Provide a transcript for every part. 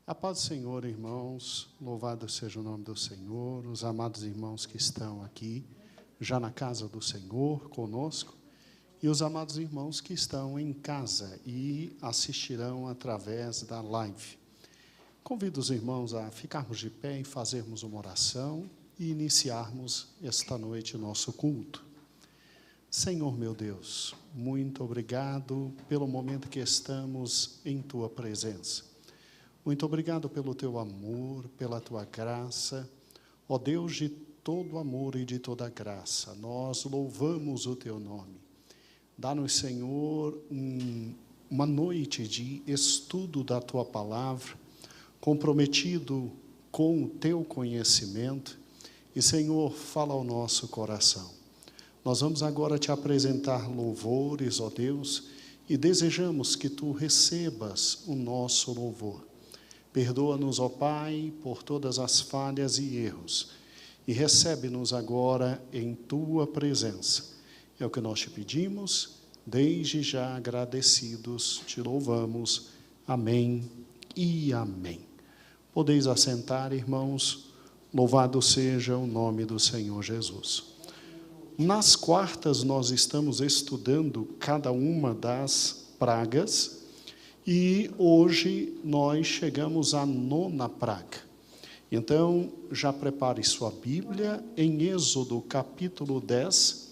A paz do Senhor, irmãos, louvado seja o nome do Senhor, os amados irmãos que estão aqui, já na casa do Senhor, conosco, e os amados irmãos que estão em casa e assistirão através da live. Convido os irmãos a ficarmos de pé e fazermos uma oração e iniciarmos esta noite o nosso culto. Senhor meu Deus, muito obrigado pelo momento que estamos em Tua presença. Muito obrigado pelo Teu amor, pela Tua graça. Ó Deus de todo amor e de toda graça, nós louvamos o Teu nome. Dá-nos, Senhor, uma noite de estudo da Tua palavra, comprometido com o Teu conhecimento. E, Senhor, fala ao nosso coração. Nós vamos agora Te apresentar louvores, ó Deus, e desejamos que Tu recebas o nosso louvor. Perdoa-nos, ó Pai, por todas as falhas e erros, e recebe-nos agora em Tua presença. É o que nós Te pedimos, desde já agradecidos, Te louvamos. Amém e amém. Podeis assentar, irmãos, louvado seja o nome do Senhor Jesus. Nas quartas nós estamos estudando cada uma das pragas, e hoje nós chegamos à 9ª praga. Então, já prepare sua Bíblia em Êxodo capítulo 10,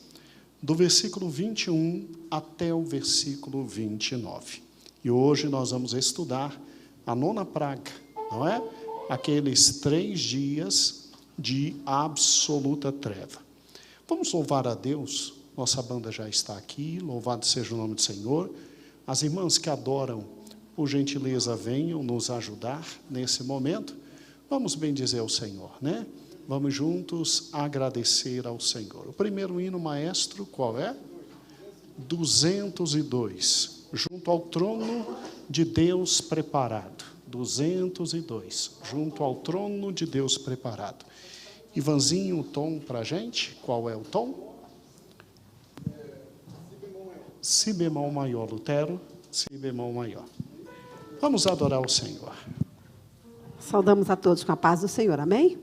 do versículo 21 até o versículo 29. E hoje nós vamos estudar a 9ª praga, não é? Aqueles 3 dias de absoluta treva. Vamos louvar a Deus. Nossa banda já está aqui, louvado seja o nome do Senhor. As irmãs que adoram, por gentileza, venham nos ajudar nesse momento. Vamos bendizer o Senhor, né? Vamos juntos agradecer ao Senhor. O primeiro hino, maestro, qual é? 202. Junto ao trono de Deus preparado. 202. Junto ao trono de Deus preparado. Ivanzinho, o tom para a gente. Qual é o tom? Si bemol maior, Lutero. Si bemol maior. Vamos adorar o Senhor. Saudamos a todos com a paz do Senhor, amém?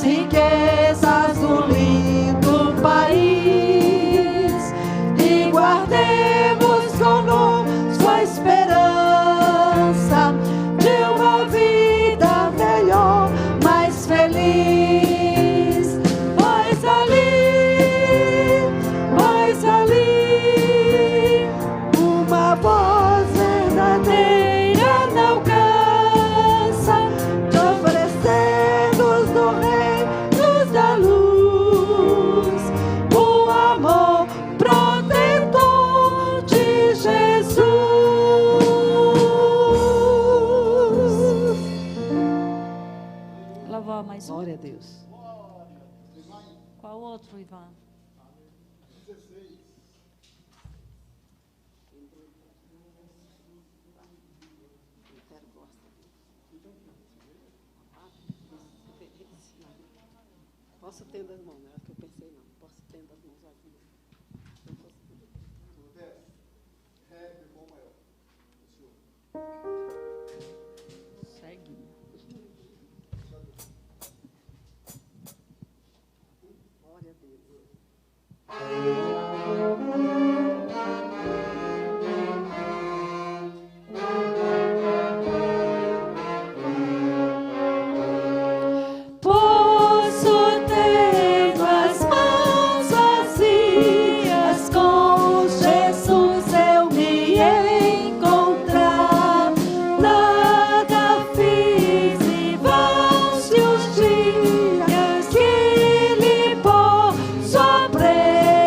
Riquezas do lindo país, e Qual outro, Ivan? 16. Posso ter das mãos, não é que eu pensei não. Posso ter das mãos vazias. Segue. Glória a Deus. Posso ter as mãos vazias, com Jesus eu me encontrar. Nada fiz e vão-se os dias que lhe posso apresentar.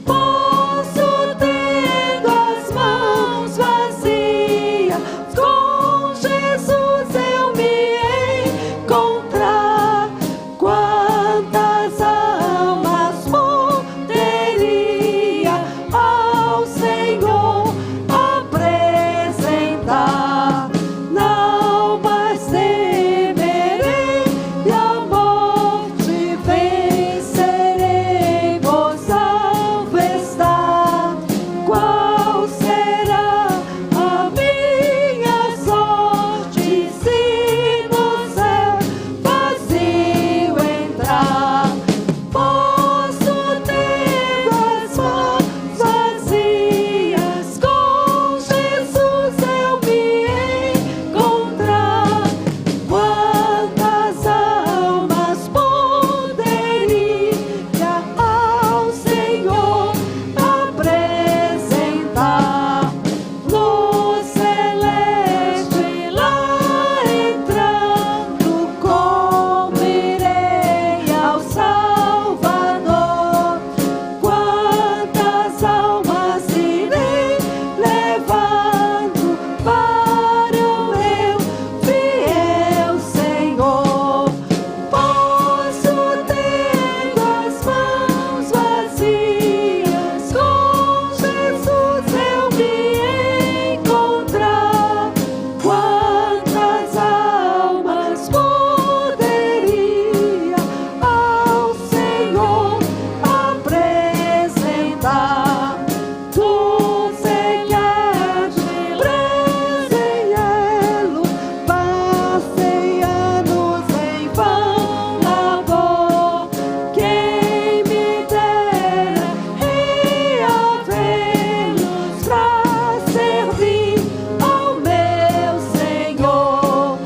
Posso ter as mãos vazias, com Jesus eu me encontrar. Quantas almas poderia ao Senhor apresentar? Não mais temerei e a morte vencerei, pois ao estar. Qual será a minha sorte se no céu vazio entrar? Posso ter as mãos vazias, com Jesus eu me encontrar. Quantas almas poderia ao Senhor apresentar? No celeste lá entrando, como irei ao Salvador? Quantas almas irei levando para o meu fiel Senhor? Posso ter as mãos vazias, com Jesus eu me encontrar. Quantas almas poderia ao Senhor apresentar? Tu secaste presenhá-lo, passei anos em vão labor. Quem me dera reavê-los pra servir ao meu Senhor.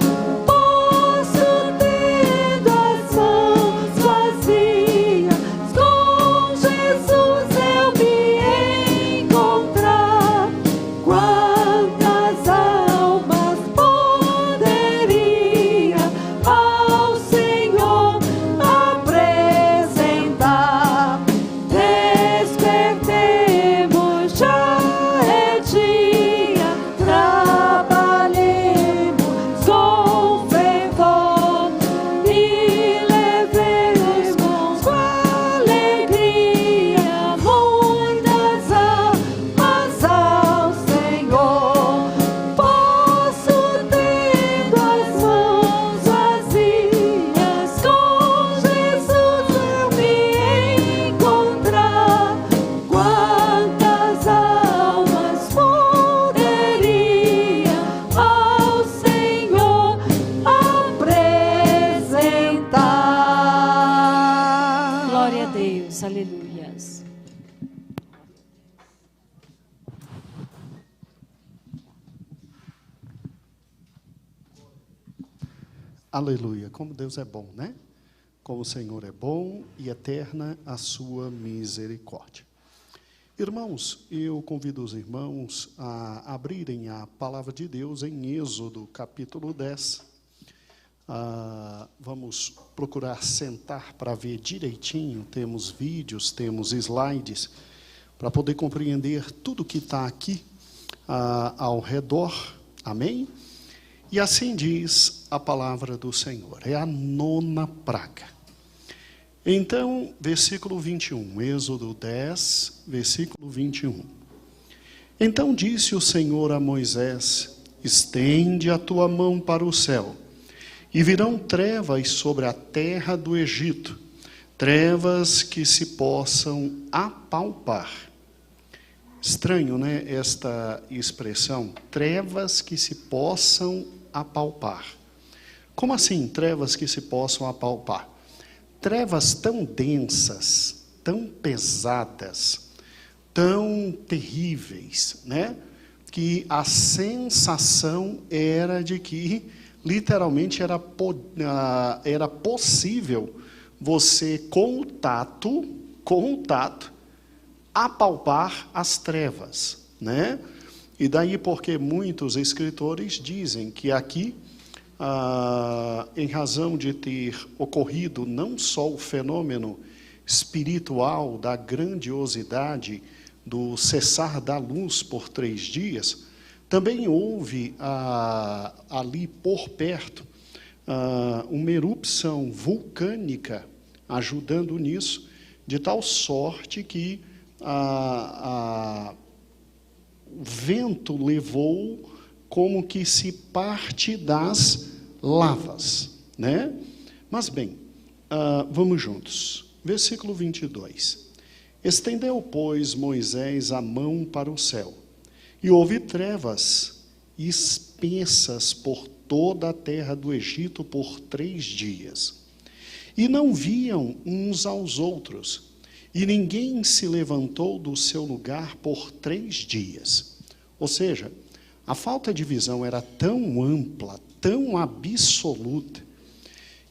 Posso ter as mãos vazias, com Jesus eu me encontrar. Quantas almas poderia ao Senhor apresentar? Despertemos, já é dia, trabalhemos com fervor e levemos com alegria muitas almas ao Senhor. Posso ter as mãos vazias, com Jesus eu me encontrar. Quantas almas poderia ao Senhor apresentar? Glória a Deus, aleluias. Aleluia. Como Deus é bom, né? Como o Senhor é bom e eterna a sua misericórdia. Irmãos, eu convido os irmãos a abrirem a palavra de Deus em Êxodo, capítulo 10. Vamos procurar sentar para ver direitinho. Temos vídeos, temos slides, para poder compreender tudo que está aqui ao redor. Amém? E assim diz a palavra do Senhor. É a 9ª praga. Então, versículo 21, Êxodo 10, versículo 21. Então disse o Senhor a Moisés: estende a tua mão para o céu, e virão trevas sobre a terra do Egito, trevas que se possam apalpar. Estranho, né, esta expressão, trevas que se possam apalpar. Como assim, trevas que se possam apalpar? Trevas tão densas, tão pesadas, tão terríveis, né? Que a sensação era de que, literalmente, era possível você, com o tato, apalpar as trevas, né? E daí porque muitos escritores dizem que aqui, em razão de ter ocorrido não só o fenômeno espiritual da grandiosidade do cessar da luz por 3 dias, também houve ali por perto uma erupção vulcânica ajudando nisso, de tal sorte que o vento levou como que se parte das lavas, né? Mas bem, vamos juntos. Versículo 22. Estendeu, pois, Moisés a mão para o céu, e houve trevas espessas por toda a terra do Egito por 3 dias. E não viam uns aos outros, e ninguém se levantou do seu lugar por 3 dias. Ou seja, a falta de visão era tão ampla, tão absoluta,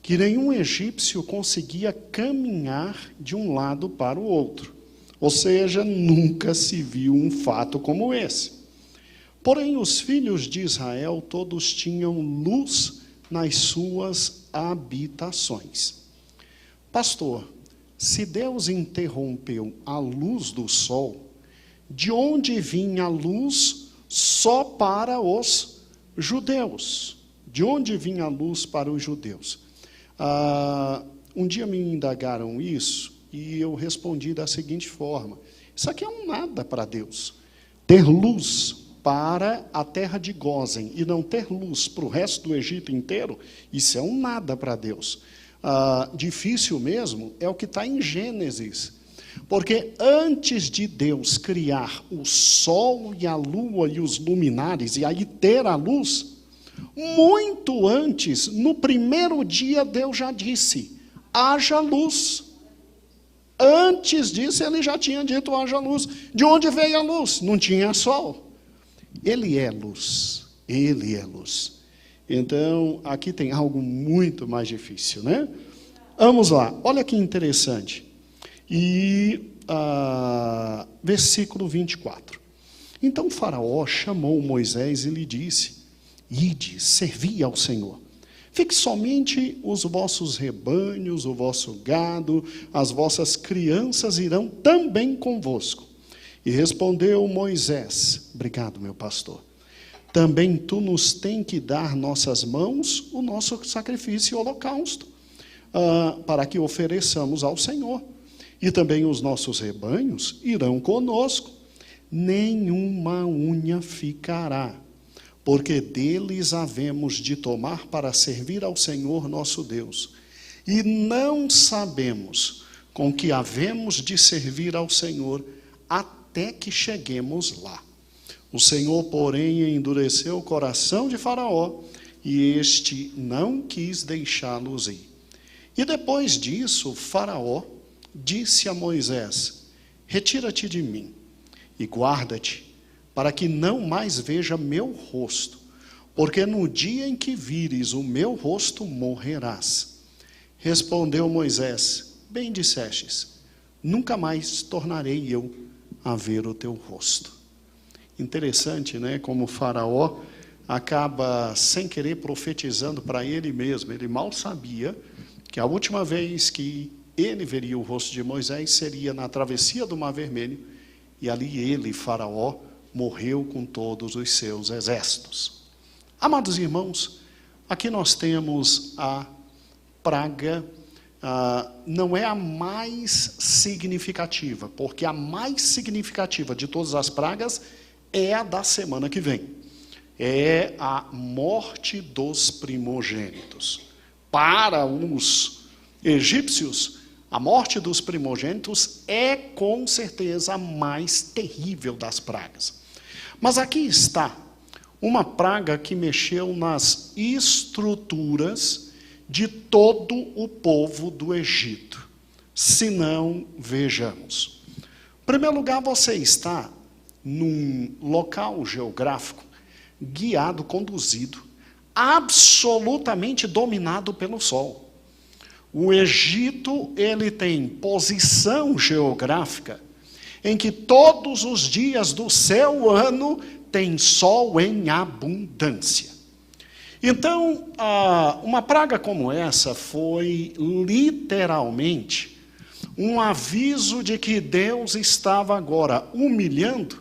que nenhum egípcio conseguia caminhar de um lado para o outro. Ou seja, nunca se viu um fato como esse. Porém, os filhos de Israel todos tinham luz nas suas habitações. Pastor, se Deus interrompeu a luz do sol, de onde vinha a luz só para os judeus? De onde vinha a luz para os judeus? Um dia me indagaram isso e eu respondi da seguinte forma: isso aqui é um nada para Deus. Ter luz para a terra de Gósen e não ter luz para o resto do Egito inteiro, isso é um nada para Deus. Difícil mesmo é o que está em Gênesis. Porque antes de Deus criar o sol e a lua e os luminares, e aí ter a luz, muito antes, no primeiro dia, Deus já disse: haja luz. Antes disso, ele já tinha dito: haja luz. De onde veio a luz? Não tinha sol. Ele é luz. Ele é luz. Então, aqui tem algo muito mais difícil, né? Vamos lá, olha que interessante. E versículo 24. Então Faraó chamou Moisés e lhe disse: ide, servi ao Senhor. Fique somente os vossos rebanhos, o vosso gado, as vossas crianças irão também convosco. E respondeu Moisés: obrigado, meu pastor. Também tu nos tem que dar nossas mãos o nosso sacrifício e holocausto, para que ofereçamos ao Senhor. E também os nossos rebanhos irão conosco, nenhuma unha ficará, porque deles havemos de tomar para servir ao Senhor nosso Deus. E não sabemos com que havemos de servir ao Senhor até que cheguemos lá. O Senhor, porém, endureceu o coração de Faraó, e este não quis deixá-los ir. E depois disso, Faraó disse a Moisés: retira-te de mim e guarda-te, para que não mais veja meu rosto, porque no dia em que vires o meu rosto, morrerás. Respondeu Moisés: bem dissestes, nunca mais tornarei eu a ver o teu rosto. Interessante, né? Como Faraó acaba sem querer profetizando para ele mesmo. Ele mal sabia que a última vez que ele veria o rosto de Moisés seria na travessia do Mar Vermelho, e ali ele, Faraó, morreu com todos os seus exércitos. Amados irmãos, aqui nós temos a praga não é a mais significativa, porque a mais significativa de todas as pragas é a da semana que vem. É a morte dos primogênitos. Para os egípcios, a morte dos primogênitos é com certeza a mais terrível das pragas. Mas aqui está uma praga que mexeu nas estruturas de todo o povo do Egito. Se não, vejamos. Em primeiro lugar, você está num local geográfico guiado, conduzido, absolutamente dominado pelo sol. O Egito, ele tem posição geográfica em que todos os dias do seu ano tem sol em abundância. Então, uma praga como essa foi literalmente um aviso de que Deus estava agora humilhando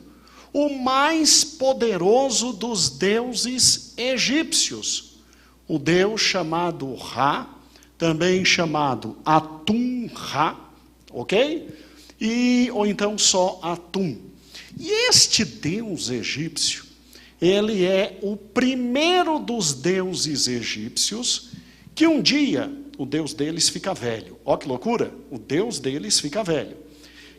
o mais poderoso dos deuses egípcios, o deus chamado Ra, também chamado Atum-Ra, ok? Ou então só Atum. E este deus egípcio, ele é o primeiro dos deuses egípcios que um dia o deus deles fica velho. Olha que loucura, o deus deles fica velho.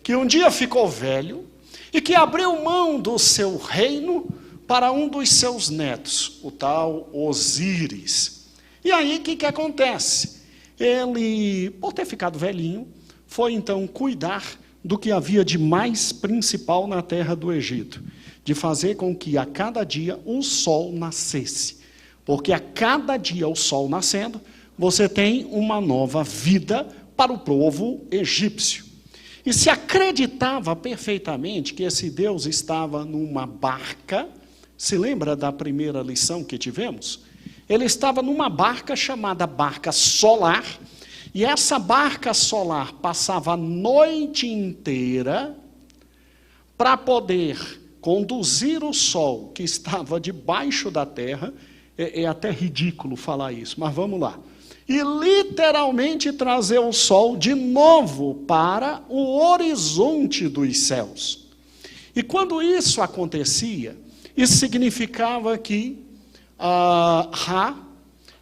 Que um dia ficou velho e que abriu mão do seu reino para um dos seus netos, o tal Osíris. E aí o que acontece? Ele, por ter ficado velhinho, foi então cuidar do que havia de mais principal na terra do Egito, de fazer com que a cada dia o sol nascesse. Porque a cada dia o sol nascendo, você tem uma nova vida para o povo egípcio. E se acreditava perfeitamente que esse Deus estava numa barca. Se lembra da primeira lição que tivemos? Ele estava numa barca chamada barca solar, e essa barca solar passava a noite inteira para poder conduzir o sol que estava debaixo da terra. É até ridículo falar isso, mas vamos lá. E literalmente trazer o sol de novo para o horizonte dos céus. E quando isso acontecia, isso significava que Ra,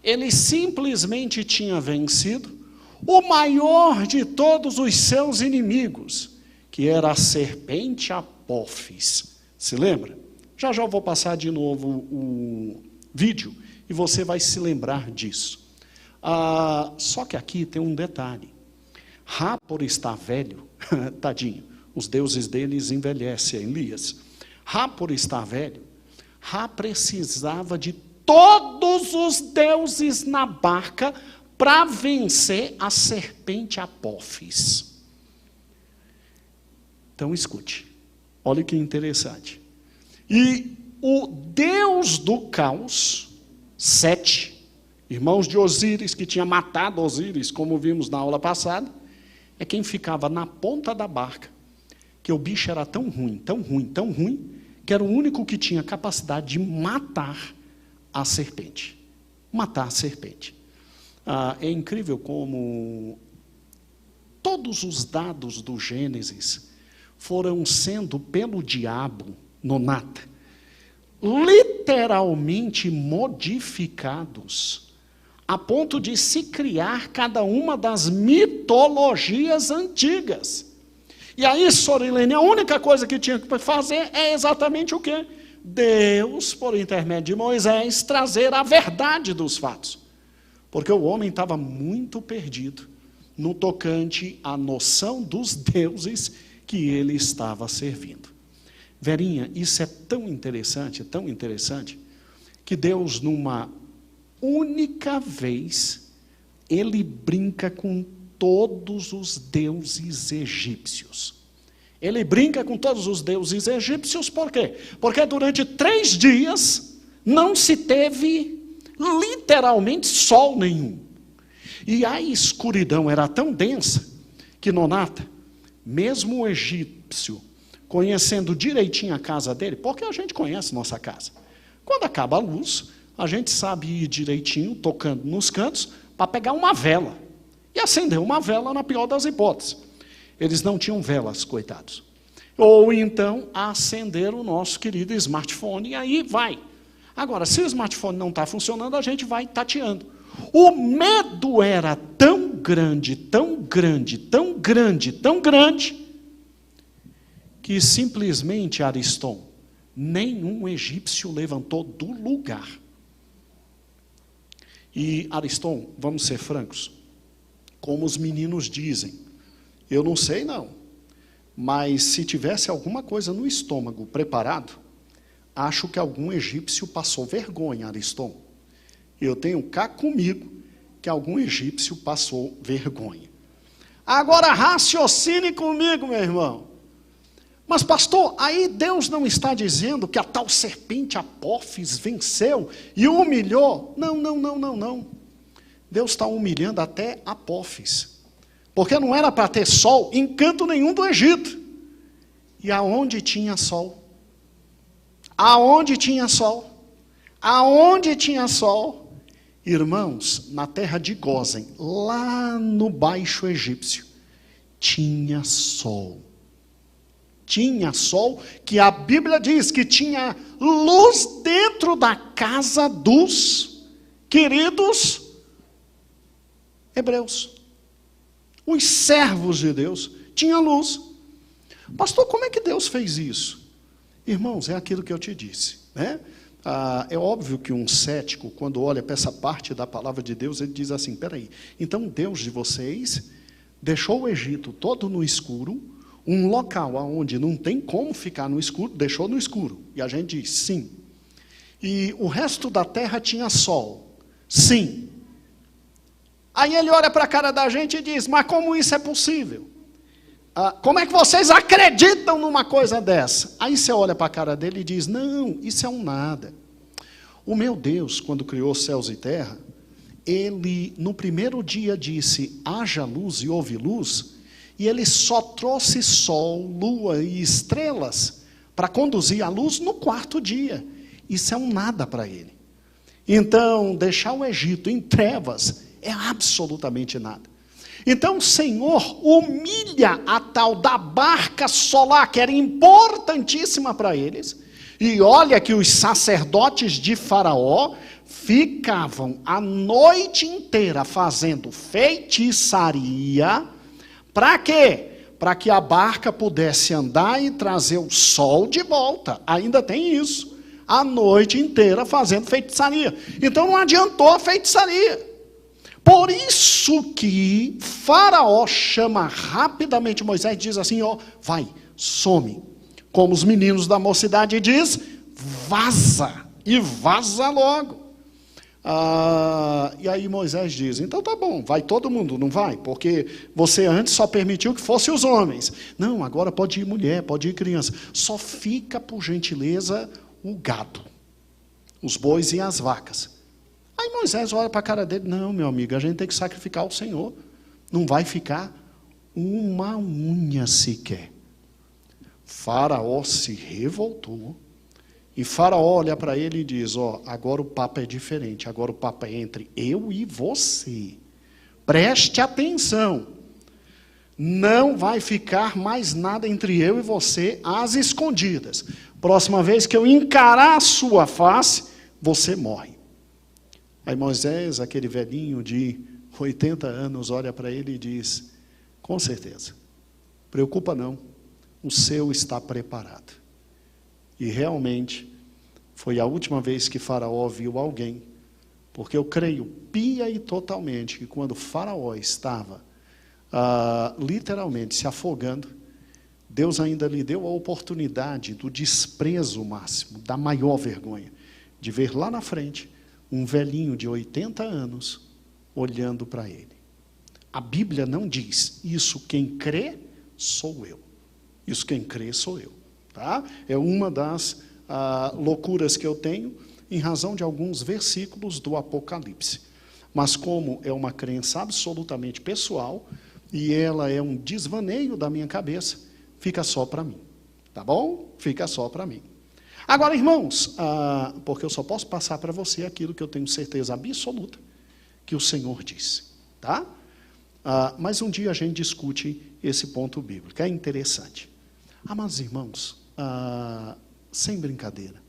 ele simplesmente tinha vencido o maior de todos os seus inimigos, que era a serpente Apófis. Se lembra? Já eu vou passar de novo o vídeo e você vai se lembrar disso. Só que aqui tem um detalhe. Ra, por estar velho, tadinho, os deuses deles envelhecem, Elias. Ra, por estar velho, Ra precisava de todos os deuses na barca para vencer a serpente Apófis. Então escute, olha que interessante. E o deus do caos, Sete, irmãos de Osíris, que tinha matado Osíris, como vimos na aula passada, é quem ficava na ponta da barca, que o bicho era tão ruim, tão ruim, tão ruim, que era o único que tinha capacidade de matar a serpente. Matar a serpente. É incrível como todos os dados do Gênesis foram sendo, pelo diabo, Nonata, literalmente modificados, a ponto de se criar cada uma das mitologias antigas. E aí, Sorilene, a única coisa que tinha que fazer é exatamente o quê? Deus, por intermédio de Moisés, trazer a verdade dos fatos. Porque o homem estava muito perdido no tocante à noção dos deuses que ele estava servindo. Verinha, isso é tão interessante, que Deus, numa única vez, ele brinca com todos os deuses egípcios. Ele brinca com todos os deuses egípcios, por quê? Porque durante 3 dias não se teve literalmente sol nenhum. E a escuridão era tão densa que, Nonata, mesmo o egípcio, conhecendo direitinho a casa dele, porque a gente conhece nossa casa. Quando acaba a luz, a gente sabe ir direitinho, tocando nos cantos, para pegar uma vela. E e acender uma vela na pior das hipóteses. Eles não tinham velas, coitados. Ou então acender o nosso querido smartphone, e aí vai. Agora, se o smartphone não está funcionando, a gente vai tateando. O medo era tão grande, tão grande, tão grande, tão grande, que simplesmente, Ariston, nenhum egípcio levantou do lugar. E, Ariston, vamos ser francos, como os meninos dizem, eu não sei não, mas se tivesse alguma coisa no estômago preparado, acho que algum egípcio passou vergonha, Ariston. Eu tenho cá comigo que algum egípcio passou vergonha. Agora raciocine comigo, meu irmão. Mas, pastor, aí Deus não está dizendo que a tal serpente Apófis venceu e humilhou? Não. Deus está humilhando até Apófis. Porque não era para ter sol em canto nenhum do Egito. E aonde tinha sol? Aonde tinha sol? Aonde tinha sol? Irmãos, na terra de Gósen, lá no Baixo Egípcio, tinha sol. Tinha sol, que a Bíblia diz que tinha luz dentro da casa dos queridos hebreus. Os servos de Deus tinham luz. Pastor, como é que Deus fez isso? Irmãos, é aquilo que eu te disse, né? É óbvio que um cético, quando olha para essa parte da palavra de Deus, ele diz assim, peraí, então Deus de vocês deixou o Egito todo no escuro, um local onde não tem como ficar no escuro, deixou no escuro. E a gente diz, sim. E o resto da terra tinha sol. Sim. Aí ele olha para a cara da gente e diz, mas como isso é possível? Como é que vocês acreditam numa coisa dessa? Aí você olha para a cara dele e diz, não, isso é um nada. O meu Deus, quando criou céus e terra, ele no primeiro dia disse, haja luz e houve luz, e ele só trouxe sol, lua e estrelas para conduzir a luz no quarto dia. Isso é um nada para ele. Então, deixar o Egito em trevas é absolutamente nada. Então, o Senhor humilha a tal da barca solar, que era importantíssima para eles. E olha que os sacerdotes de Faraó ficavam a noite inteira fazendo feitiçaria. Para quê? Para que a barca pudesse andar e trazer o sol de volta. Ainda tem isso. A noite inteira fazendo feitiçaria. Então não adiantou a feitiçaria. Por isso que Faraó chama rapidamente Moisés e diz assim, ó, vai, some. Como os meninos da mocidade diz, vaza. E vaza logo. E aí Moisés diz, então tá bom, vai todo mundo, não vai? Porque você antes só permitiu que fossem os homens. Não, agora pode ir mulher, pode ir criança. Só fica, por gentileza, o gado, os bois e as vacas. Aí Moisés olha para a cara dele, não, meu amigo, a gente tem que sacrificar o Senhor. Não vai ficar uma unha sequer. Faraó se revoltou. E Faraó olha para ele e diz, ó, agora o papo é diferente, agora o papo é entre eu e você. Preste atenção. Não vai ficar mais nada entre eu e você às escondidas. Próxima vez que eu encarar a sua face, você morre. Aí Moisés, aquele velhinho de 80 anos, olha para ele e diz, com certeza, preocupa não, o seu está preparado. E realmente, foi a última vez que Faraó viu alguém, porque eu creio pia e totalmente que quando Faraó estava literalmente se afogando, Deus ainda lhe deu a oportunidade do desprezo máximo, da maior vergonha, de ver lá na frente um velhinho de 80 anos olhando para ele. A Bíblia não diz, isso quem crê sou eu. Isso quem crê sou eu. Tá? É uma das loucuras que eu tenho em razão de alguns versículos do Apocalipse. Mas como é uma crença absolutamente pessoal e ela é um desvaneio da minha cabeça, fica só para mim. Tá bom? Fica só para mim. Agora, irmãos, porque eu só posso passar para você aquilo que eu tenho certeza absoluta que o Senhor disse. Tá? Mas um dia a gente discute esse ponto bíblico. É interessante. Amados irmãos, sem brincadeira,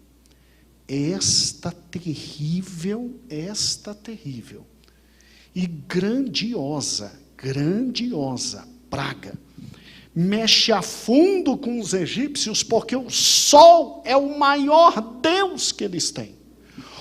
esta terrível e grandiosa praga mexe a fundo com os egípcios, porque o sol é o maior Deus que eles têm.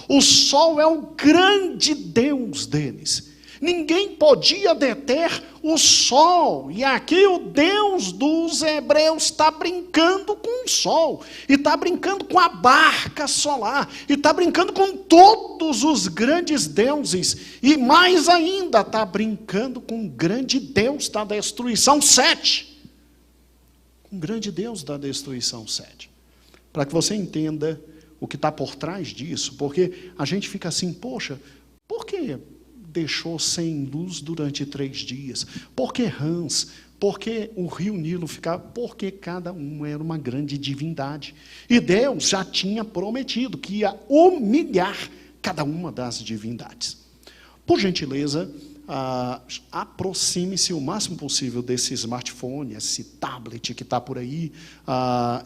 O sol é o grande Deus deles. Ninguém podia deter o sol. E aqui o Deus dos hebreus está brincando com o sol. E está brincando com a barca solar. E está brincando com todos os grandes deuses. E mais ainda, está brincando com o grande Deus da destruição 7. Um grande Deus da destruição 7. Para que você entenda o que está por trás disso, porque a gente fica assim, poxa, por que deixou sem luz durante 3 dias? Por que rãs? Por que o rio Nilo ficava? Porque cada um era uma grande divindade. E Deus já tinha prometido que ia humilhar cada uma das divindades. Por gentileza, aproxime-se o máximo possível desse smartphone, esse tablet que está por aí,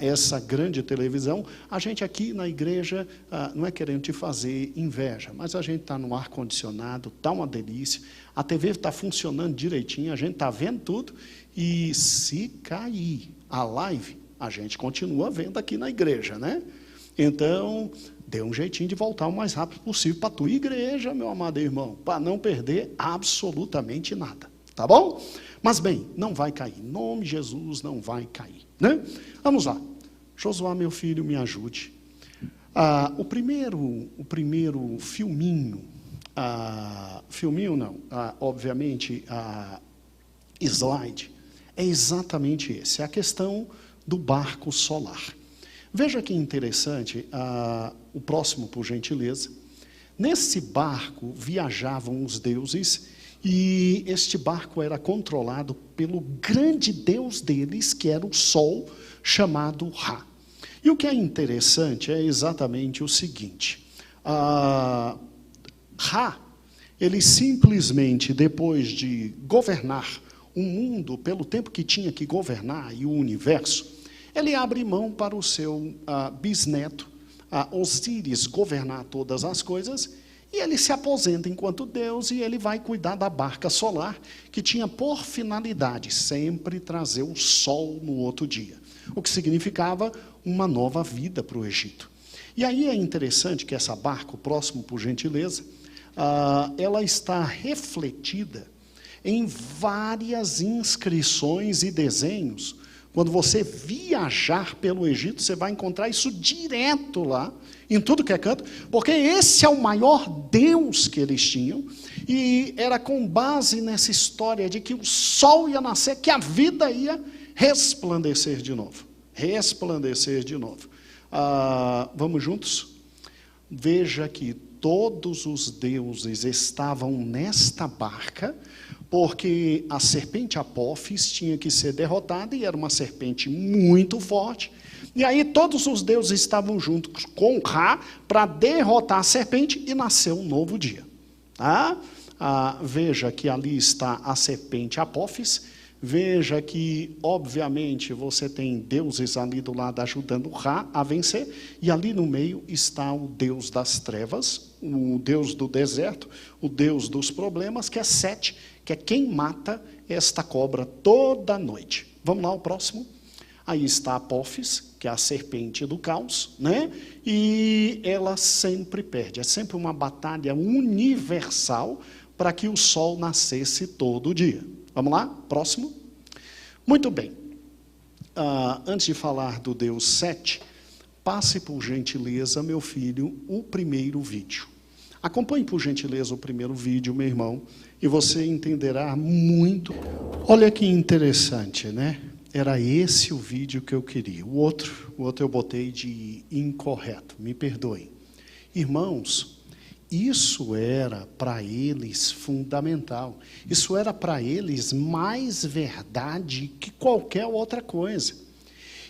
essa grande televisão. A gente aqui na igreja, não é querendo te fazer inveja, mas a gente está no ar-condicionado, está uma delícia, a TV está funcionando direitinho, a gente está vendo tudo, e se cair a live, a gente continua vendo aqui na igreja, né? Então, dê um jeitinho de voltar o mais rápido possível para a tua igreja, meu amado irmão, para não perder absolutamente nada, tá bom? Mas bem, não vai cair, em nome de Jesus não vai cair, né? Vamos lá, Josué, meu filho, me ajude. O primeiro filminho, obviamente, slide, é exatamente esse, é a questão do barco solar. Veja que interessante, o próximo, por gentileza. Nesse barco viajavam os deuses, e este barco era controlado pelo grande deus deles, que era o sol, chamado Ra. E o que é interessante é exatamente o seguinte, Ra, ele simplesmente, depois de governar o mundo pelo tempo que tinha que governar e o universo, ele abre mão para o seu bisneto, Osíris, governar todas as coisas, e ele se aposenta enquanto Deus, e ele vai cuidar da barca solar, que tinha por finalidade sempre trazer o sol no outro dia, o que significava uma nova vida para o Egito. E aí é interessante que essa barca, o próximo, por gentileza, ela está refletida em várias inscrições e desenhos. Quando você viajar pelo Egito, você vai encontrar isso direto lá, em tudo que é canto, porque esse é o maior Deus que eles tinham, e era com base nessa história de que o sol ia nascer, que a vida ia resplandecer de novo. Resplandecer de novo. Vamos juntos? Veja que todos os deuses estavam nesta barca, porque a serpente Apófis tinha que ser derrotada, e era uma serpente muito forte, e aí todos os deuses estavam juntos com Ra para derrotar a serpente, e nasceu um novo dia. Veja que ali está a serpente Apófis, veja que, obviamente, você tem deuses ali do lado ajudando Ra a vencer, e ali no meio está o Deus das trevas, o Deus do deserto, o Deus dos problemas, que é Sete, que é quem mata esta cobra toda noite. Vamos lá, o próximo. Aí está Apófis, que é a serpente do caos, né? E ela sempre perde. É sempre uma batalha universal para que o sol nascesse todo dia. Vamos lá, próximo. Muito bem. Antes de falar do Deus Sete, passe por gentileza, meu filho, o primeiro vídeo. Acompanhe por gentileza o primeiro vídeo, meu irmão, e você entenderá muito. Olha que interessante, né? Era esse o vídeo que eu queria. O outro eu botei de incorreto, me perdoem. Irmãos, isso era para eles fundamental. Isso era para eles mais verdade que qualquer outra coisa.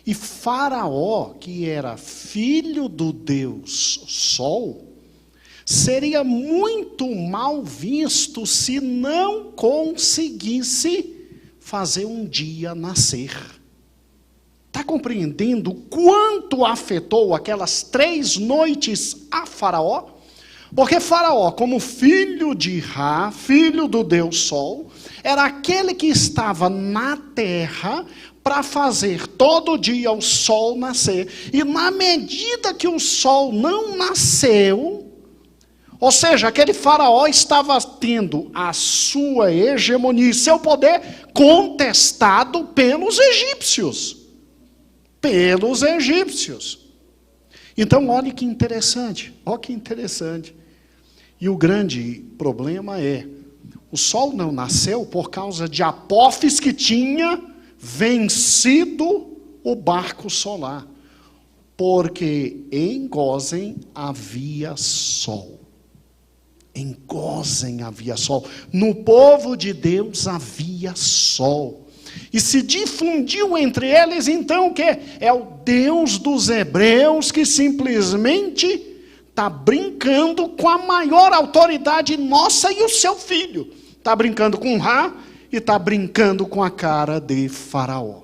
E Faraó, que era filho do Deus Sol, seria muito mal visto se não conseguisse fazer um dia nascer. Está compreendendo quanto afetou aquelas 3 noites a Faraó? Porque Faraó, como filho de Ra, filho do Deus Sol, era aquele que estava na terra para fazer todo dia o sol nascer. E na medida que o sol não nasceu, ou seja, aquele faraó estava tendo a sua hegemonia, seu poder contestado pelos egípcios. Pelos egípcios. Então, olha que interessante, olha que interessante. E o grande problema é, o sol não nasceu por causa de Apófis que tinha vencido o barco solar. Porque em Gósen havia sol. Em Gósen havia sol. No povo de Deus havia sol. E se difundiu entre eles, então, o quê? É o Deus dos hebreus que simplesmente está brincando com a maior autoridade nossa e o seu filho. Está brincando com Ra e está brincando com a cara de Faraó.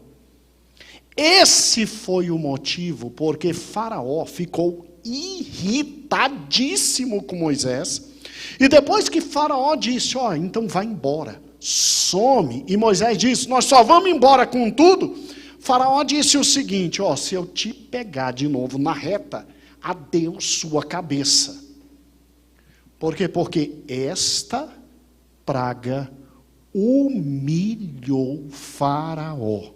Esse foi o motivo porque Faraó ficou irritadíssimo com Moisés. E depois que Faraó disse, então vai embora, some. E Moisés disse, nós só vamos embora com tudo. Faraó disse o seguinte, se eu te pegar de novo na reta, adeus sua cabeça. Por quê? Porque esta praga humilhou Faraó.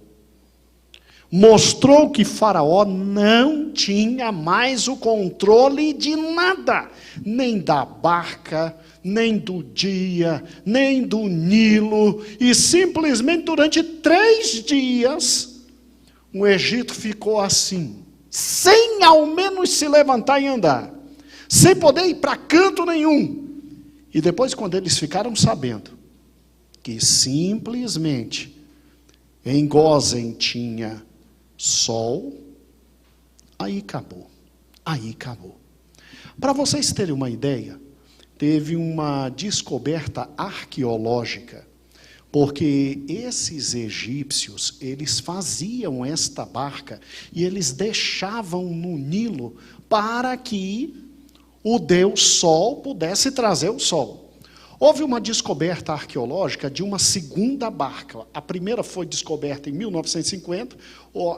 Mostrou que Faraó não tinha mais o controle de nada. Nem da barca, nem do dia, nem do Nilo. E simplesmente durante 3 dias, o Egito ficou assim. Sem ao menos se levantar e andar. Sem poder ir para canto nenhum. E depois, quando eles ficaram sabendo que simplesmente em Gósen tinha sol, aí acabou. Aí acabou. Para vocês terem uma ideia, teve uma descoberta arqueológica, porque esses egípcios, eles faziam esta barca e eles deixavam no Nilo para que o Deus Sol pudesse trazer o sol. Houve uma descoberta arqueológica de uma segunda barca. A primeira foi descoberta em 1950,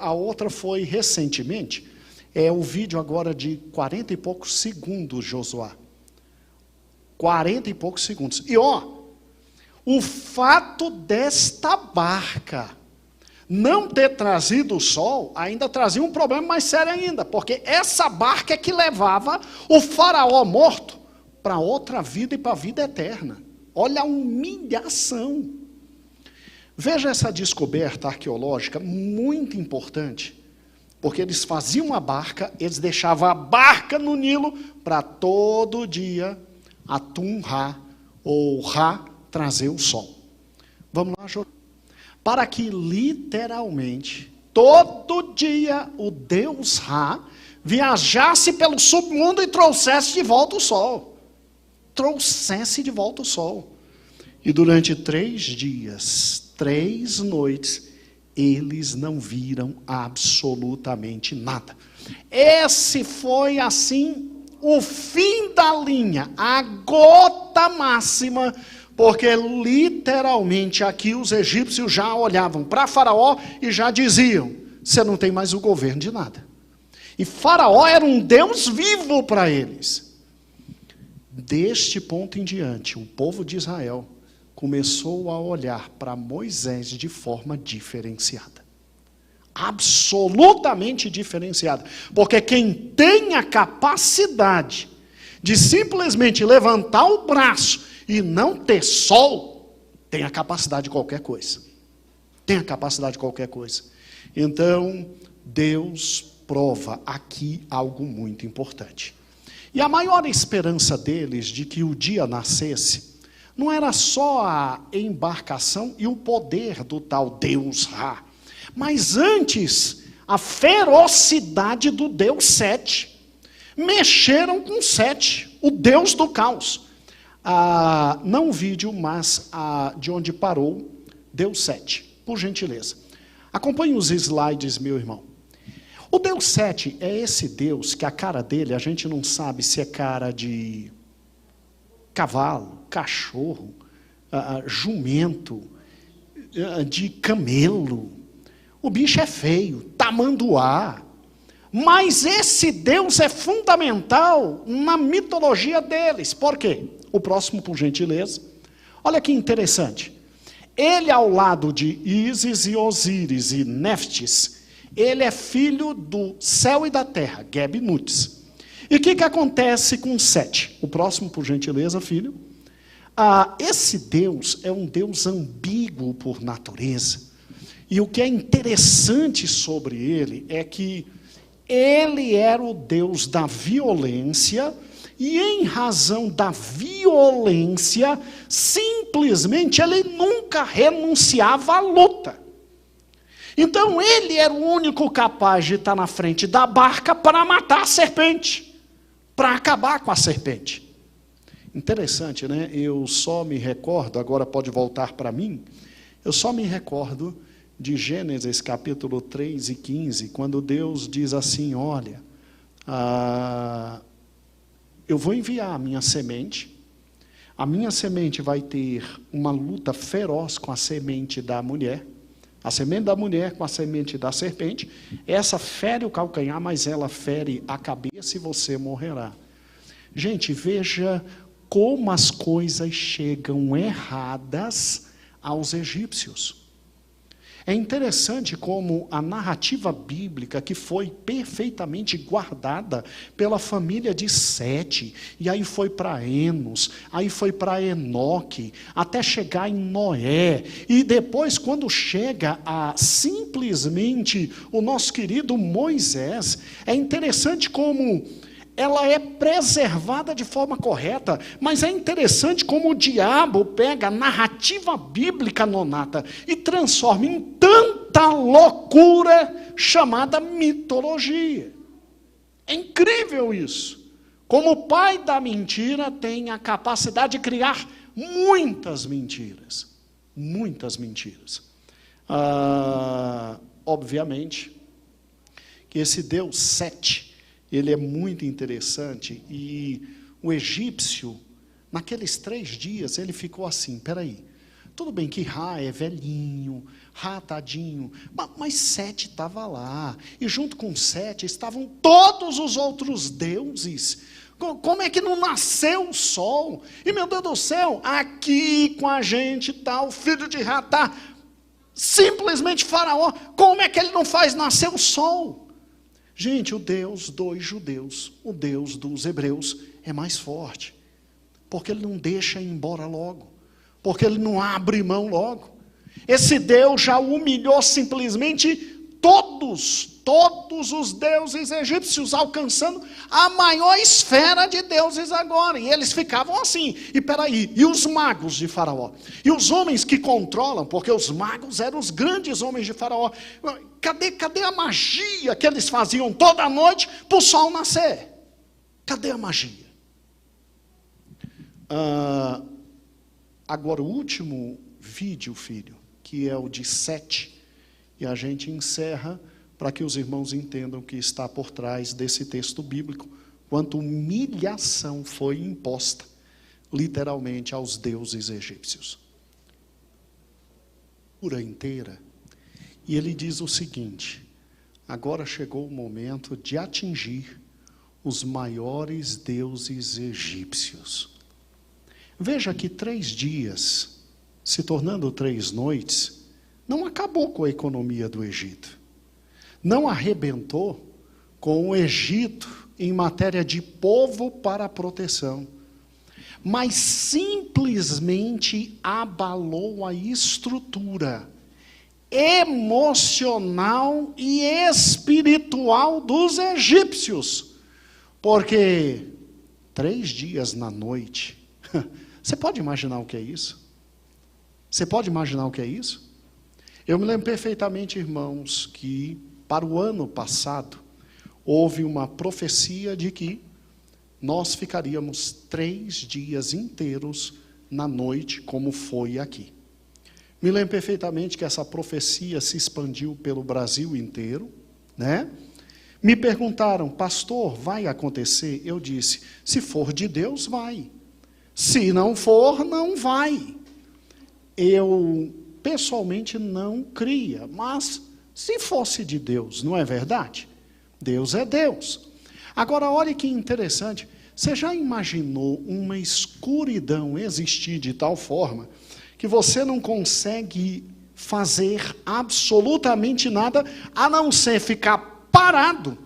a outra foi recentemente. É o vídeo agora de 40 e poucos segundos, Josué. 40 e poucos segundos. E o fato desta barca não ter trazido o sol, ainda trazia um problema mais sério ainda, porque essa barca é que levava o faraó morto para outra vida e para a vida eterna. Olha a humilhação. Veja essa descoberta arqueológica, muito importante, porque eles faziam a barca, eles deixavam a barca no Nilo para todo dia Atum-Ra, ou Ra, trazer o sol. Vamos lá, Jô. Para que literalmente, todo dia, o Deus Ra viajasse pelo submundo e trouxesse de volta o sol. Trouxesse de volta o sol. E durante 3 dias, 3 noites, eles não viram absolutamente nada. Esse foi, assim, o fim da linha, a gota máxima, porque literalmente aqui os egípcios já olhavam para Faraó e já diziam, você não tem mais o governo de nada. E Faraó era um Deus vivo para eles. Deste ponto em diante, o povo de Israel começou a olhar para Moisés de forma diferenciada. Absolutamente diferenciada. Porque quem tem a capacidade de simplesmente levantar o braço e não ter sol, tem a capacidade de qualquer coisa. Tem a capacidade de qualquer coisa. Então, Deus prova aqui algo muito importante. E a maior esperança deles de que o dia nascesse, não era só a embarcação e o poder do tal Deus Ra, mas antes, a ferocidade do Deus Sete. Mexeram com Sete, o Deus do caos. Não o vídeo, mas de onde parou, Deus Sete, por gentileza. Acompanhe os slides, meu irmão. O Deus Sete é esse Deus que a cara dele, a gente não sabe se é cara de cavalo, cachorro, jumento, de camelo. O bicho é feio, tamanduá. Mas esse Deus é fundamental na mitologia deles. Por quê? O próximo, por gentileza. Olha que interessante. Ele, ao lado de Ísis e Osíris e Neftis, ele é filho do céu e da terra, Geb Nuts. E o que acontece com Sete? O próximo, por gentileza, filho. Esse Deus é um Deus ambíguo por natureza. E o que é interessante sobre ele é que ele era o Deus da violência, e em razão da violência, simplesmente ele nunca renunciava à luta. Então ele era o único capaz de estar na frente da barca para matar a serpente, para acabar com a serpente. Interessante, né? Eu só me recordo, agora pode voltar para mim, eu só me recordo de Gênesis capítulo 3 e 15, quando Deus diz assim, olha, eu vou enviar a minha semente vai ter uma luta feroz com a semente da mulher, a semente da mulher com a semente da serpente, essa fere o calcanhar, mas ela fere a cabeça e você morrerá. Gente, veja como as coisas chegam erradas aos egípcios. É interessante como a narrativa bíblica, que foi perfeitamente guardada pela família de Sete, e aí foi para Enos, aí foi para Enoque, até chegar em Noé, e depois quando chega a simplesmente o nosso querido Moisés, é interessante como ela é preservada de forma correta, mas é interessante como o diabo pega a narrativa bíblica nonata e transforma em tanta loucura chamada mitologia. É incrível isso. Como o pai da mentira tem a capacidade de criar muitas mentiras. Muitas mentiras. Obviamente que esse Deus Sete, ele é muito interessante, e o egípcio, naqueles 3 dias, ele ficou assim, peraí, tudo bem que Ra é velhinho, Ra tadinho, mas Sete estava lá, e junto com Sete estavam todos os outros deuses. Como é que não nasceu o sol? E meu Deus do céu, aqui com a gente está o filho de Ra, está simplesmente Faraó, como é que ele não faz nascer o sol? Gente, o Deus dos judeus, o Deus dos hebreus é mais forte, porque ele não deixa ir embora logo, porque ele não abre mão logo. Esse Deus já humilhou simplesmente todos os deuses egípcios, alcançando a maior esfera de deuses agora, e eles ficavam assim, e peraí, e os magos de Faraó? E os homens que controlam, porque os magos eram os grandes homens de Faraó, cadê a magia que eles faziam toda noite para o sol nascer? Cadê a magia? Agora o último vídeo, filho, que é o de Sete, e a gente encerra para que os irmãos entendam o que está por trás desse texto bíblico, quanto humilhação foi imposta, literalmente, aos deuses egípcios. Pura inteira. E ele diz o seguinte, agora chegou o momento de atingir os maiores deuses egípcios. Veja que 3 dias, se tornando 3 noites, não acabou com a economia do Egito. Não arrebentou com o Egito em matéria de povo para proteção. Mas simplesmente abalou a estrutura emocional e espiritual dos egípcios. Porque 3 dias na noite, você pode imaginar o que é isso? Você pode imaginar o que é isso? Eu me lembro perfeitamente, irmãos, que para o ano passado, houve uma profecia de que nós ficaríamos 3 dias inteiros na noite, como foi aqui. Me lembro perfeitamente que essa profecia se expandiu pelo Brasil inteiro, né? Me perguntaram, pastor, vai acontecer? Eu disse, se for de Deus, vai. Se não for, não vai. Eu, pessoalmente, não cria, mas se fosse de Deus, não é verdade? Deus é Deus. Agora, olha que interessante, você já imaginou uma escuridão existir de tal forma que você não consegue fazer absolutamente nada, a não ser ficar parado?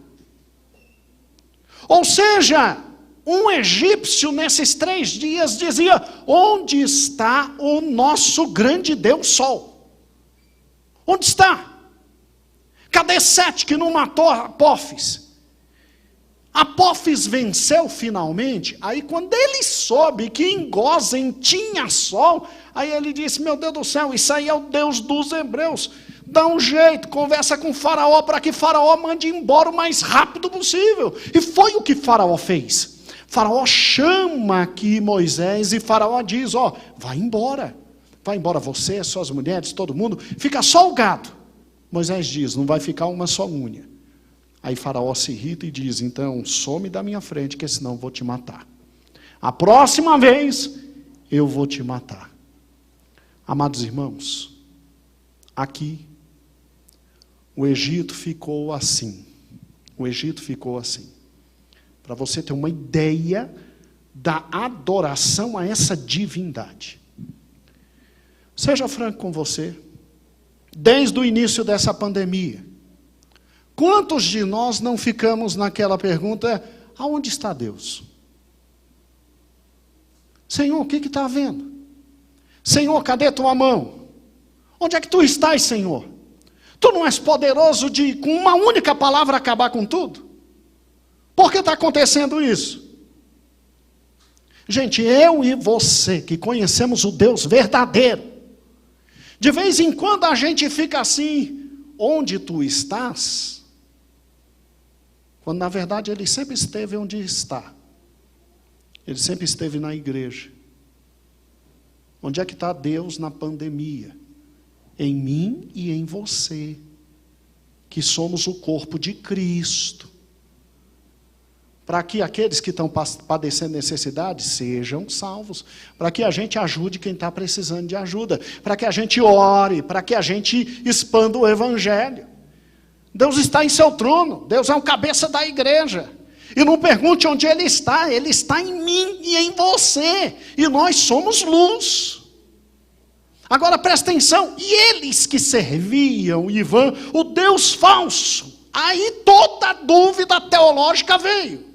Ou seja, um egípcio nesses 3 dias dizia, onde está o nosso grande Deus Sol? Onde está? Cadê Sete que não matou Apófis? Apófis venceu finalmente, aí quando ele soube que em Gósen tinha sol, aí ele disse, meu Deus do céu, isso aí é o Deus dos hebreus, dá um jeito, conversa com Faraó, para que Faraó mande embora o mais rápido possível, e foi o que Faraó fez. Faraó chama aqui Moisés, e Faraó diz, vai embora você, suas mulheres, todo mundo, fica só o gado. Moisés diz, não vai ficar uma só unha. Aí Faraó se irrita e diz, então some da minha frente, que senão eu vou te matar. A próxima vez, eu vou te matar. Amados irmãos, aqui, o Egito ficou assim. O Egito ficou assim. Para você ter uma ideia da adoração a essa divindade. Seja franco com você. Desde o início dessa pandemia, quantos de nós não ficamos naquela pergunta, aonde está Deus? Senhor, o que está havendo? Senhor, cadê tua mão? Onde é que tu estás, Senhor? Tu não és poderoso de, com uma única palavra, acabar com tudo? Por que está acontecendo isso? Gente, eu e você, que conhecemos o Deus verdadeiro, de vez em quando a gente fica assim, onde tu estás? Quando na verdade ele sempre esteve onde está. Ele sempre esteve na igreja. Onde é que está Deus na pandemia? Em mim e em você, que somos o corpo de Cristo. Para que aqueles que estão padecendo necessidade sejam salvos. Para que a gente ajude quem está precisando de ajuda. Para que a gente ore, para que a gente expanda o evangelho. Deus está em seu trono, Deus é o cabeça da igreja. E não pergunte onde Ele está em mim e em você. E nós somos luz. Agora presta atenção, e eles que serviam, Ivan, o Deus falso, aí toda dúvida teológica veio.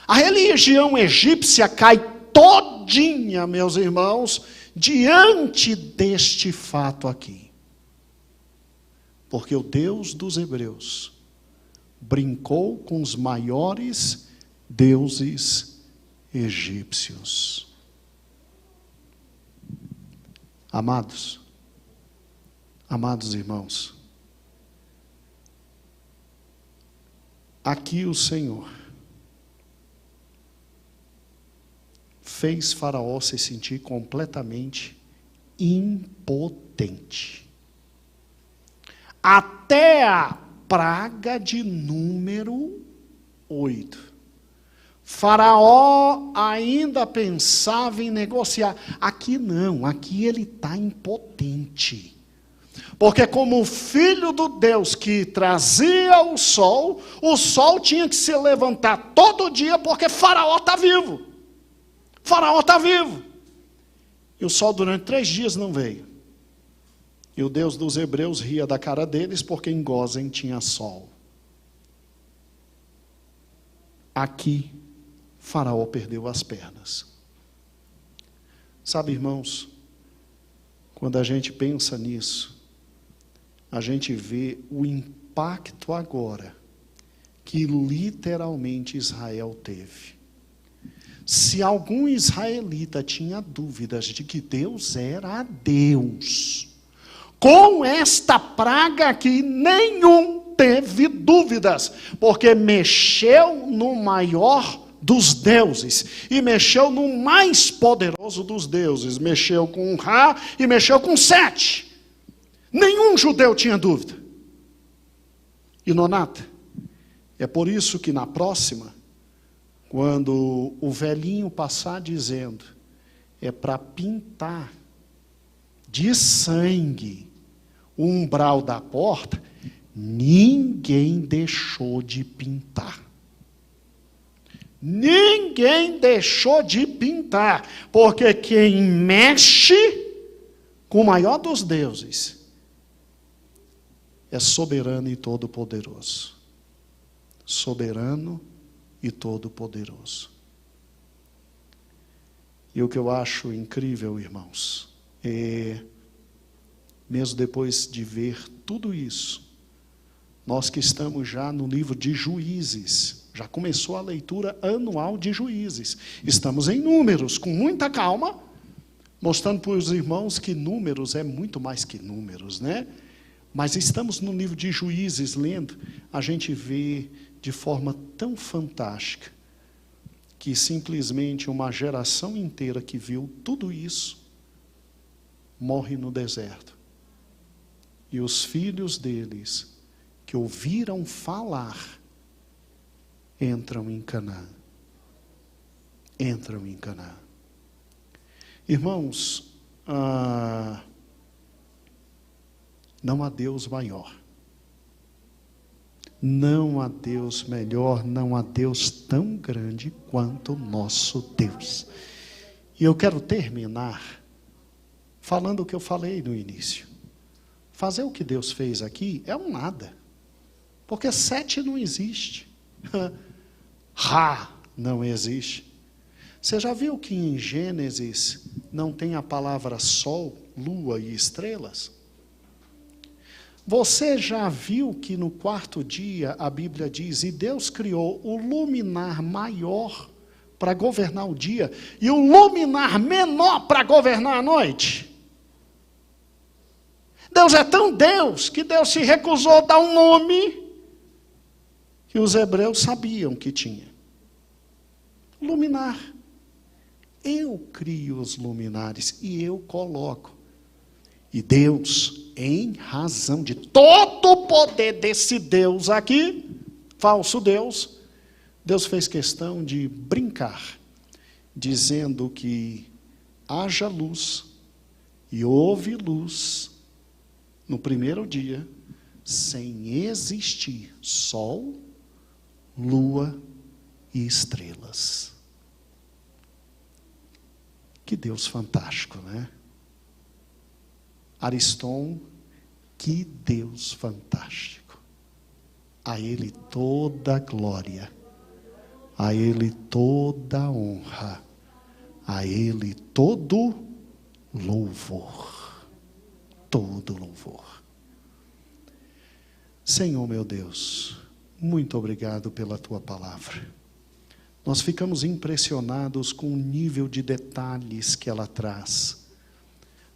A religião egípcia cai todinha, meus irmãos, diante deste fato aqui. Porque o Deus dos hebreus brincou com os maiores deuses egípcios. Amados irmãos, aqui o Senhor fez Faraó se sentir completamente impotente. Até a praga de número 8. Faraó ainda pensava em negociar. Aqui não, aqui ele está impotente. Porque como o filho do Deus que trazia o sol tinha que se levantar todo dia porque Faraó está vivo. Faraó está vivo. E o sol durante 3 dias não veio. E o Deus dos hebreus ria da cara deles porque em Gósen tinha sol. Aqui, Faraó perdeu as pernas. Sabe, irmãos, quando a gente pensa nisso, a gente vê o impacto agora que literalmente Israel teve. Se algum israelita tinha dúvidas de que Deus era Deus, com esta praga aqui, nenhum teve dúvidas, porque mexeu no maior dos deuses e mexeu no mais poderoso dos deuses. Mexeu com Ra e mexeu com Sete. Nenhum judeu tinha dúvida. E nonata, é por isso que na próxima, quando o velhinho passar dizendo, é para pintar de sangue o umbral da porta, ninguém deixou de pintar. Ninguém deixou de pintar, porque quem mexe com o maior dos deuses é soberano e todo-poderoso. Soberano e todo-poderoso. E o que eu acho incrível, irmãos, mesmo depois de ver tudo isso, nós que estamos já no livro de Juízes, já começou a leitura anual de Juízes, estamos em Números, com muita calma, mostrando para os irmãos que Números é muito mais que números, né? Mas estamos no livro de Juízes lendo, a gente vê de forma tão fantástica, que simplesmente uma geração inteira que viu tudo isso, morre no deserto. E os filhos deles, que ouviram falar, entram em Canaã. Entram em Canaã. Irmãos, não há Deus maior. Não há Deus melhor, não há Deus tão grande quanto o nosso Deus. E eu quero terminar falando o que eu falei no início. Fazer o que Deus fez aqui é um nada. Porque Sete não existe. Ra não existe. Você já viu que em Gênesis não tem a palavra sol, lua e estrelas? Você já viu que no quarto dia a Bíblia diz, e Deus criou o luminar maior para governar o dia e o luminar menor para governar a noite? Deus é tão Deus que Deus se recusou a dar um nome que os hebreus sabiam que tinha. Luminar. Eu crio os luminares e eu coloco. E Deus, em razão de todo o poder desse Deus aqui, falso Deus, Deus fez questão de brincar, dizendo que haja luz e houve luz no primeiro dia, sem existir sol, lua e estrelas. Que Deus fantástico, né? Ariston, que Deus fantástico. A Ele toda glória, a Ele toda honra, a Ele todo louvor. Todo louvor. Senhor meu Deus, muito obrigado pela Tua palavra. Nós ficamos impressionados com o nível de detalhes que ela traz.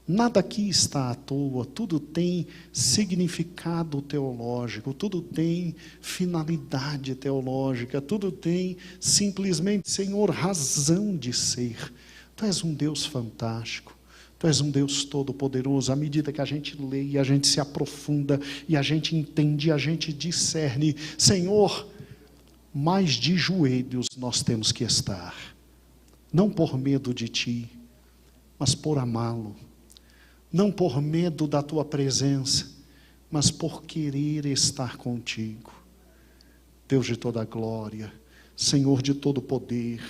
Nada aqui está à toa, tudo tem significado teológico, tudo tem finalidade teológica, tudo tem simplesmente, Senhor, razão de ser. Tu és um Deus fantástico, Tu és um Deus todo-poderoso. À medida que a gente lê e a gente se aprofunda e a gente entende, a gente discerne, Senhor, mais de joelhos nós temos que estar, não por medo de Ti, mas por amá-lo. Não por medo da Tua presença, mas por querer estar contigo. Deus de toda glória, Senhor de todo poder,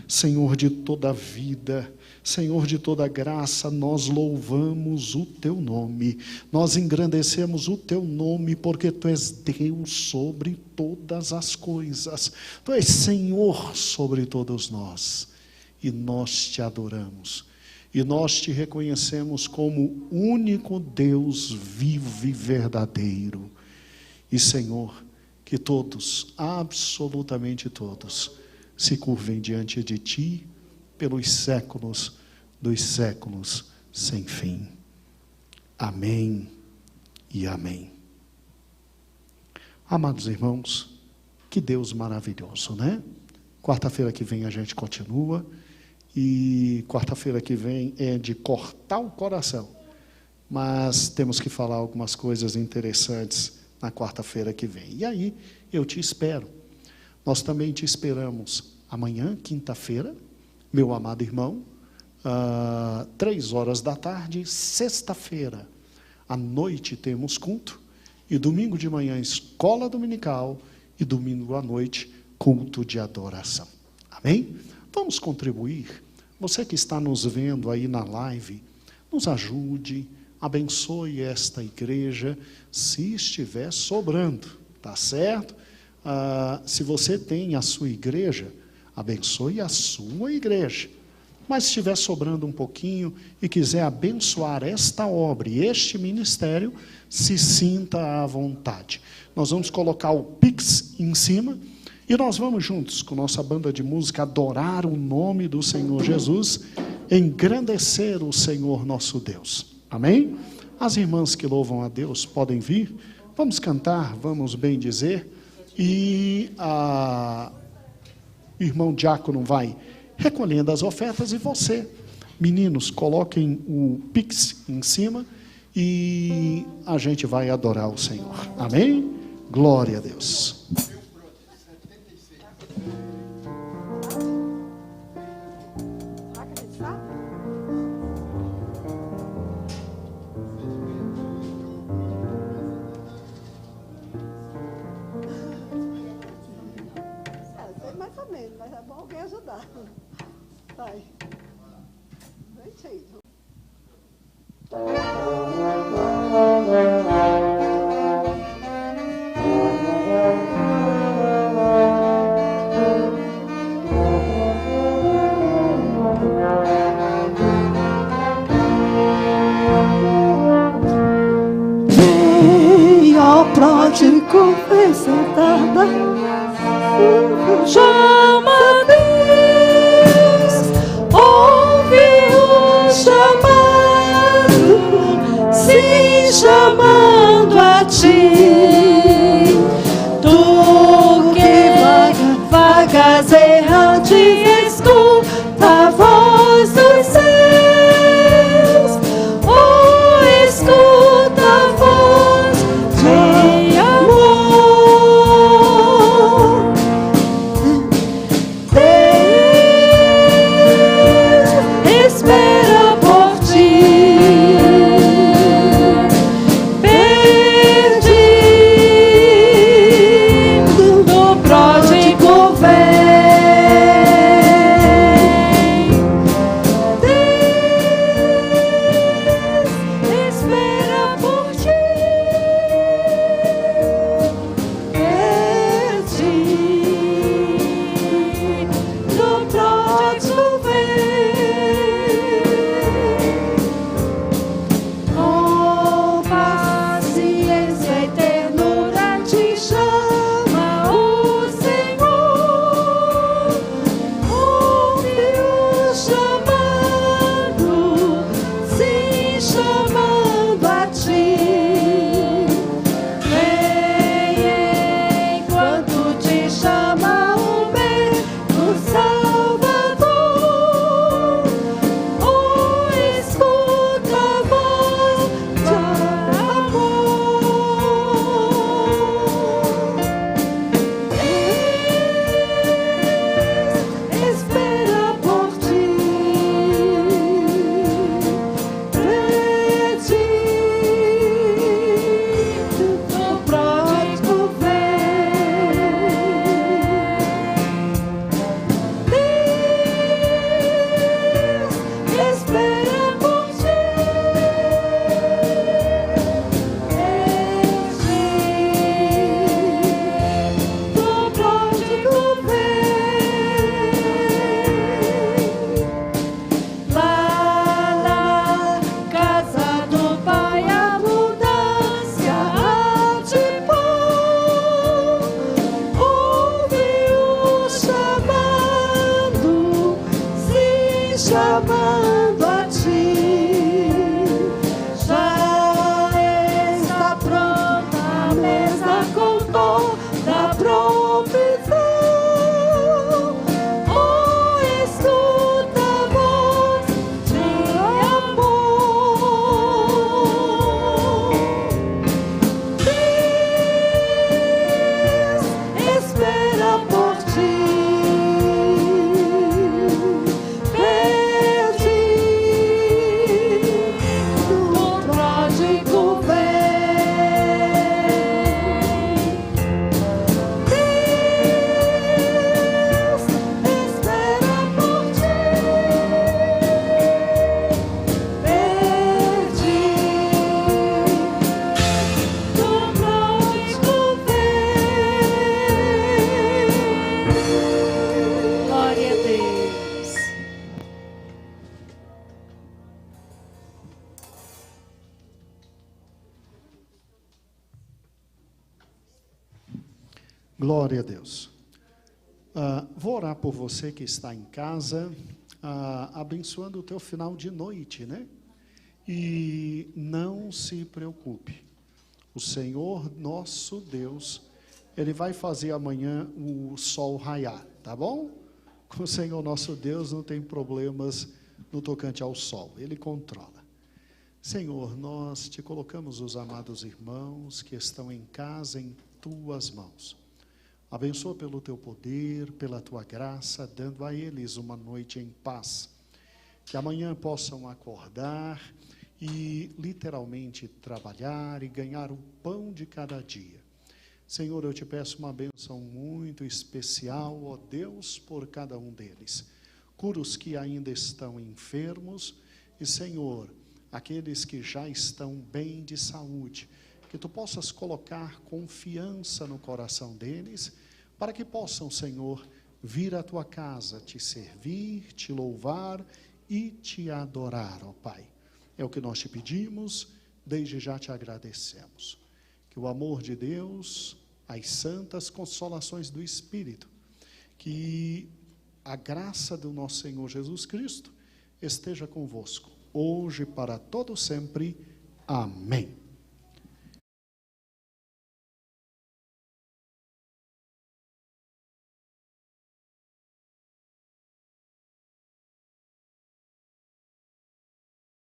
Senhor de toda vida, Senhor de toda graça, nós louvamos o Teu nome, nós engrandecemos o Teu nome, porque Tu és Deus sobre todas as coisas, Tu és Senhor sobre todos nós, e nós Te adoramos. E nós Te reconhecemos como único Deus vivo e verdadeiro. E, Senhor, que todos, absolutamente todos, se curvem diante de Ti pelos séculos dos séculos sem fim. Amém e amém. Amados irmãos, que Deus maravilhoso, né? Quarta-feira que vem a gente continua. E quarta-feira que vem é de cortar o coração. Mas temos que falar algumas coisas interessantes na quarta-feira que vem. E aí, eu te espero. Nós também te esperamos amanhã, quinta-feira, meu amado irmão, 3 da tarde, sexta-feira, à noite temos culto, e domingo de manhã, escola dominical, e domingo à noite, culto de adoração. Amém? Vamos contribuir. Você que está nos vendo aí na live, nos ajude, abençoe esta igreja, se estiver sobrando, tá certo? Se você tem a sua igreja, abençoe a sua igreja. Mas se estiver sobrando um pouquinho e quiser abençoar esta obra e este ministério, se sinta à vontade. Nós vamos colocar o Pix em cima e nós vamos juntos com nossa banda de música adorar o nome do Senhor Jesus, engrandecer o Senhor nosso Deus. Amém? As irmãs que louvam a Deus podem vir. Vamos cantar, vamos bem dizer. E o irmão diácono vai recolhendo as ofertas e você, meninos, coloquem o Pix em cima e a gente vai adorar o Senhor. Amém? Glória a Deus. Mais ou menos, mas é bom alguém ajudar. Vai. Vem, cheio. Vem, ó pródigo, vem sentada. Chama Deus, ouve o chamado, sim, chamando a ti. Tu que vagas errante, escuta a voz dos céus, oh, escuta a voz de amor. Glória a Deus. Vou orar por você que está em casa, abençoando o teu final de noite, né? E não se preocupe. O Senhor nosso Deus, Ele vai fazer amanhã o sol raiar, tá bom? Com o Senhor nosso Deus não tem problemas no tocante ao sol, Ele controla. Senhor, nós te colocamos os amados irmãos que estão em casa em tuas mãos. Abençoa pelo teu poder, pela tua graça, dando a eles uma noite em paz. Que amanhã possam acordar e literalmente trabalhar e ganhar o pão de cada dia. Senhor, eu te peço uma bênção muito especial, ó Deus, por cada um deles. Cura os que ainda estão enfermos e, Senhor, aqueles que já estão bem de saúde, que tu possas colocar confiança no coração deles, para que possam, Senhor, vir à tua casa, te servir, te louvar e te adorar, ó Pai. É o que nós te pedimos, desde já te agradecemos. Que o amor de Deus, as santas consolações do Espírito, que a graça do nosso Senhor Jesus Cristo esteja convosco, hoje e para todo sempre. Amém.